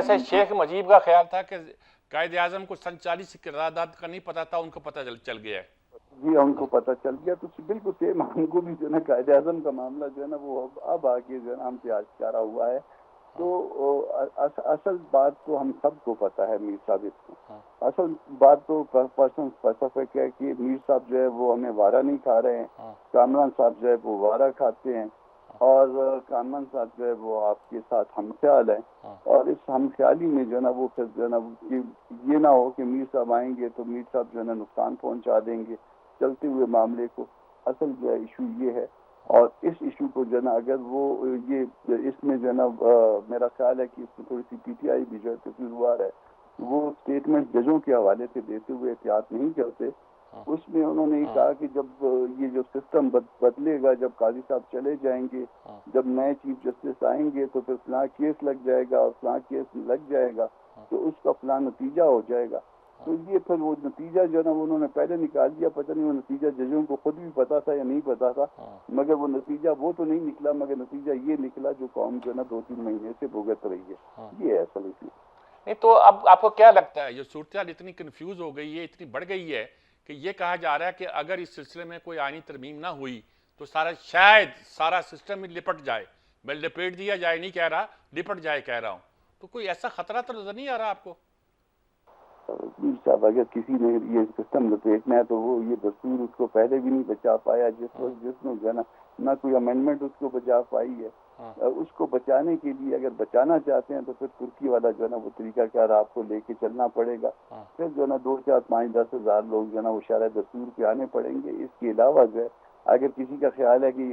जैसे शेख मुजीब का ख्याल था कि कायदे आजम को सन 40 की करारदाद का नहीं पता था, उनको पता चल गया है। जी उनको पता चल गया, तो बिल्कुल सेम हमको भी जो है ना कायदे आजम का मामला जो है ना वो अब आके जो है ना हमसे आश्कारा हुआ है। तो असल बात तो हम सबको पता है मीर साहब को। असल बात तो पर्सन स्पेसिफिक है कि मीर साहब जो है वो हमें वारा नहीं खा रहे हैं, कामरान साहब जो है वो वारा खाते हैं, और कामरान साहब जो है वो आपके साथ हमख्याल है। और इस हमख्याली में जो है ना वो फिर जो है ना ये ना हो कि मीर साहब आएंगे तो मीर साहब जो है ना नुकसान पहुंचा देंगे चलते हुए मामले को। असल जो है इशू ये है, और इस इशू को जो है ना अगर वो ये इसमें जो है ना मेरा ख्याल है कि इसमें थोड़ी सी पीटीआई भी जो है कसूरवार है। वो स्टेटमेंट जजों के हवाले से देते हुए एहतियात नहीं करते। उसमें उन्होंने कहा कि जब ये जो सिस्टम बदलेगा, जब काजी साहब चले जाएंगे, जब नए चीफ जस्टिस आएंगे तो फिर फलां केस लग जाएगा, और फलां केस लग जाएगा तो उसका फलां नतीजा हो जाएगा। तो ये फिर वो नतीजा जो है ना उन्होंने पहले निकाल दिया। पता नहीं वो नतीजा जजों को खुद भी पता था या नहीं पता था, मगर वो नतीजा वो तो नहीं निकला, मगर नतीजा ये निकला जो कौम जो है ना 2-3 महीने से भुगत रही है। ये है असल इशू। नहीं तो अब आपको क्या लगता है, ये सूरत इतनी कंफ्यूज हो गई है, इतनी बढ़ गई है कि ये कहा जा रहा है कि अगर इस सिलसिले में कोई आईनी तरमीम ना हुई तो शायद सारा सिस्टम ही लिपट जाए। मैं लिपेट दिया जाए नहीं कह रहा, लिपट जाए कह रहा हूं। तो कोई ऐसा खतरा तो नजर नहीं आ रहा आपको? साहब अगर किसी ने ये सिस्टम लपेटना है तो वो ये दस्तूर उसको पहले भी नहीं बचा पाया, जिसमें जो है ना कोई अमेंडमेंट उसको बचा पाई है। उसको बचाने के लिए अगर बचाना चाहते हैं तो फिर तुर्की वाला जो है ना वो तरीका क्या आपको लेके चलना पड़ेगा। फिर जो है ना 2, 4, 5, 10 हजार लोग जो है ना वो शायद दस्तूर पे आने पड़ेंगे। इसके अलावा जो है अगर किसी का ख्याल है कि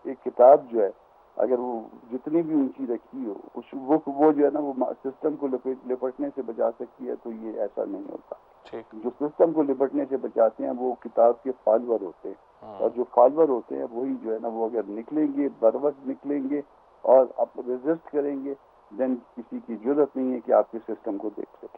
एक किताब जो है अगर वो जितनी भी ऊंची रखी हो उस वो जो है ना वो सिस्टम को लिपटने से बचा सकती है, तो ये ऐसा नहीं होता। जो सिस्टम को लिपटने से बचाते हैं वो किताब के फॉलोअर होते हैं, और जो फॉलोअर होते हैं वही जो है ना वो अगर निकलेंगे बर वक्त निकलेंगे और आप रेजिस्ट करेंगे, देन किसी की जरूरत नहीं है कि आपके सिस्टम को देख सके।